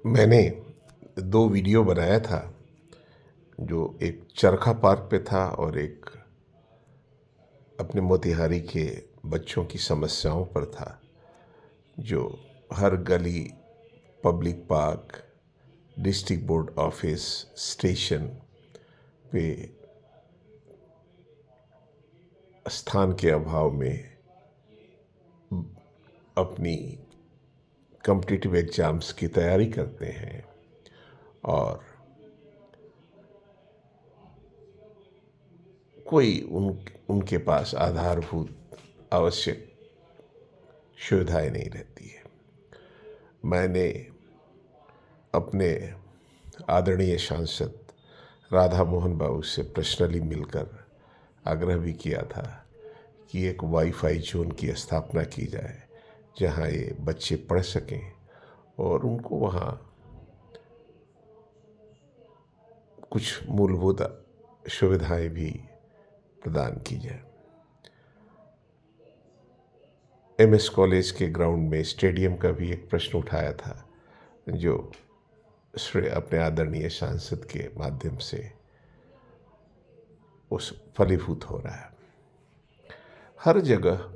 मैंने 2 वीडियो बनाया था, जो एक चरखा पार्क पे था और एक अपने मोतिहारी के बच्चों की समस्याओं पर था, जो हर गली, public park, district board office, station पे स्थान के अभाव में अपनी कॉम्पिटिटिव एग्ज़ाम्स की तैयारी करते हैं और कोई उनके पास आधारभूत आवश्यक सुविधाएं नहीं रहती है। मैंने अपने आदरणीय सांसद राधा मोहन बाबू से पर्सनली मिलकर आग्रह भी किया था कि एक वाईफाई जोन की स्थापना की जाए, जहां ये बच्चे पढ़ सकें और उनको वहां कुछ मूलभूत सुविधाएं भी प्रदान की जाए। एमएस कॉलेज के ग्राउंड में स्टेडियम का भी एक प्रश्न उठाया था, जो अपने आदरणीय सांसद के माध्यम से उस फलीभूत हो रहा है। हर जगह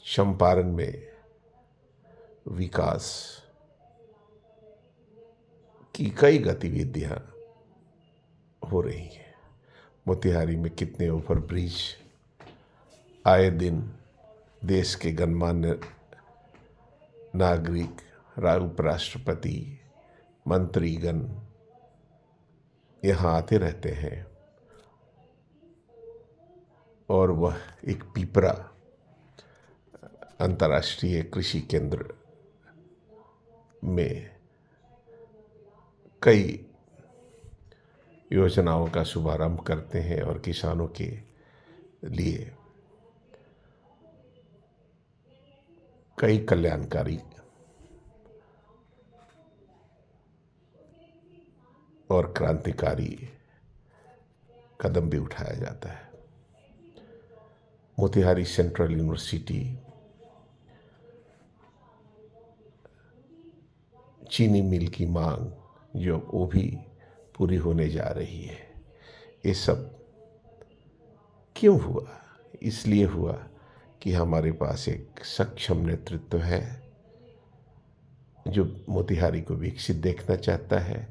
चंपारण में विकास की कई गतिविधियां हो रही हैं। मोतिहारी में कितने ओवर ब्रिज, आए दिन देश के गणमान्य नागरिक, उपराष्ट्रपति, मंत्रीगण यहाँ आते रहते हैं और वह एक पिपरा अंतर्राष्ट्रीय कृषि केंद्र में कई योजनाओं का शुभारंभ करते हैं और किसानों के लिए कई कल्याणकारी और क्रांतिकारी कदम भी उठाया जाता है। मोतिहारी सेंट्रल यूनिवर्सिटी चीनी मिल की मांग जो वो भी पूरी होने जा रही है। ये सब क्यों हुआ? इसलिए हुआ कि हमारे पास एक सक्षम नेतृत्व है, जो मोतिहारी को विकसित देखना चाहता है,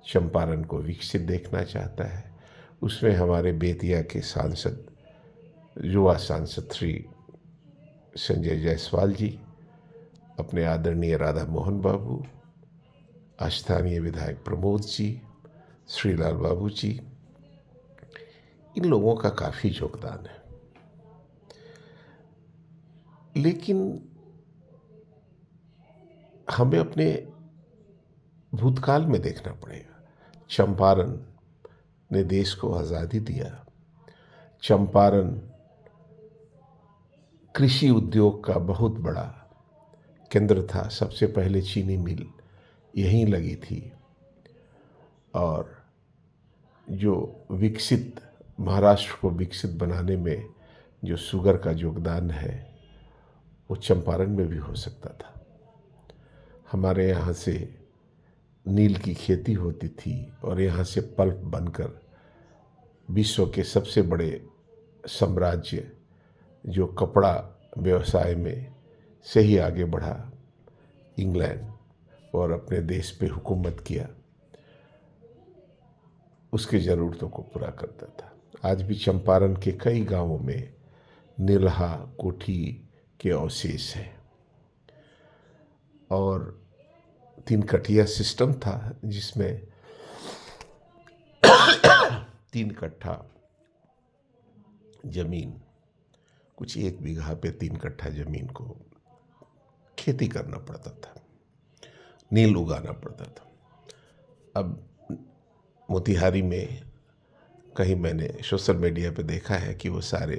चंपारण को विकसित देखना चाहता है। उसमें हमारे बेतिया के सांसद, युवा सांसद श्री संजय जायसवाल जी, अपने आदरणीय राधा मोहन बाबू, स्थानीय विधायक प्रमोद जी, श्रीलाल बाबू जी, इन लोगों का काफ़ी योगदान है। लेकिन हमें अपने भूतकाल में देखना पड़ेगा। चंपारण ने देश को आज़ादी दिया। चंपारण कृषि उद्योग का बहुत बड़ा केंद्र था। सबसे पहले चीनी मिल यहीं लगी थी और जो विकसित महाराष्ट्र को विकसित बनाने में जो शुगर का योगदान है, वो चंपारण में भी हो सकता था। हमारे यहाँ से नील की खेती होती थी और यहाँ से पल्प बनकर विश्व के सबसे बड़े साम्राज्य जो कपड़ा व्यवसाय में से ही आगे बढ़ा, इंग्लैंड, और अपने देश पे हुकूमत किया, उसकी ज़रूरतों को पूरा करता था। आज भी चंपारण के कई गांवों में नीलहा कोठी के अवशेष हैं और 3 कठिया सिस्टम था, जिसमें 3 कट्ठा जमीन, कुछ 1 बीघा पे 3 कट्ठा जमीन को खेती करना पड़ता था, नील उगाना पड़ता था। अब मोतिहारी में कहीं मैंने सोशल मीडिया पे देखा है कि वो सारे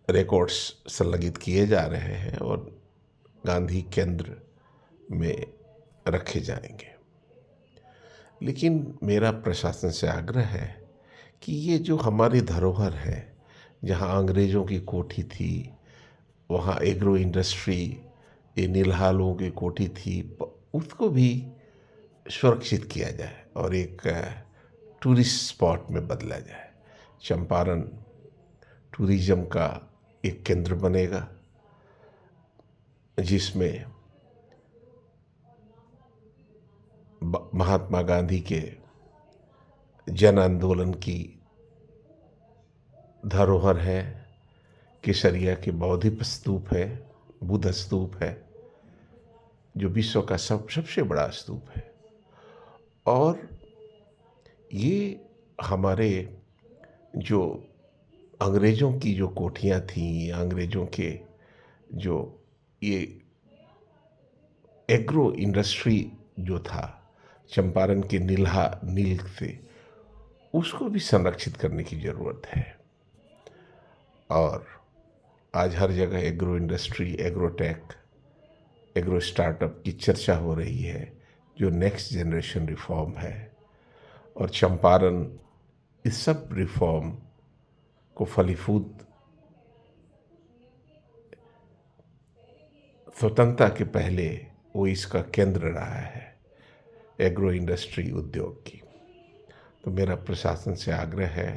रिकॉर्ड्स संलग्नित किए जा रहे हैं और गांधी केंद्र में रखे जाएंगे। लेकिन मेरा प्रशासन से आग्रह है कि ये जो हमारी धरोहर है, जहाँ अंग्रेज़ों की कोठी थी, वहाँ एग्रो इंडस्ट्री ये नीलहा लोगों की कोठी थी उसको भी सुरक्षित किया जाए और एक टूरिस्ट स्पॉट में बदला जाए। चंपारण टूरिज्म का एक केंद्र बनेगा जिसमें महात्मा गांधी के जन आंदोलन की धरोहर है, केसरिया के बौद्ध स्तूप है, बुद्ध स्तूप है जो विश्व का सबसे बड़ा स्तूप है। और ये हमारे जो अंग्रेज़ों की जो कोठियाँ थीं, अंग्रेज़ों के जो ये एग्रो इंडस्ट्री जो था चंपारण के नीलहा नील से, उसको भी संरक्षित करने की ज़रूरत है। और आज हर जगह agro industry, agrotech, agro startup की चर्चा हो रही है जो नेक्स्ट जनरेशन रिफॉर्म है। और चंपारण इस सब रिफॉर्म को फलीभूत स्वतंत्रता के पहले वो इसका केंद्र रहा है एग्रो इंडस्ट्री उद्योग की। तो मेरा प्रशासन से आग्रह है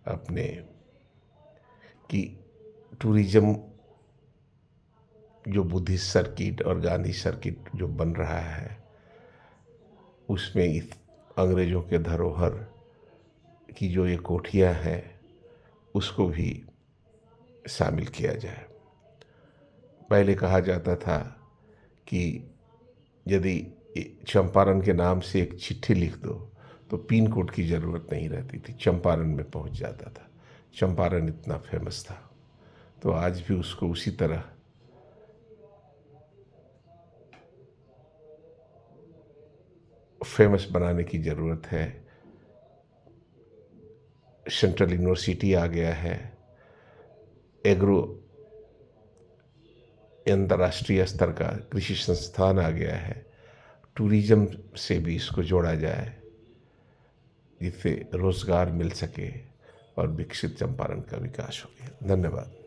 अपने कि टूरिज्म जो बुद्धिस्ट सर्किट और गांधी सर्किट जो बन रहा है उसमें इस अंग्रेज़ों के धरोहर की जो ये कोठियाँ हैं उसको भी शामिल किया जाए। पहले कहा जाता था कि यदि चंपारण के नाम से एक चिट्ठी लिख दो तो पिन कोड की ज़रूरत नहीं रहती थी, चंपारण में पहुंच जाता था। चंपारण इतना फेमस था। तो आज भी उसको उसी तरह फेमस बनाने की ज़रूरत है। सेंट्रल यूनिवर्सिटी आ गया है, एग्रो अंतर्राष्ट्रीय स्तर का कृषि संस्थान आ गया है। टूरिज्म से भी इसको जोड़ा जाए जिससे रोज़गार मिल सके और विकसित चंपारण का विकास हो गया। धन्यवाद।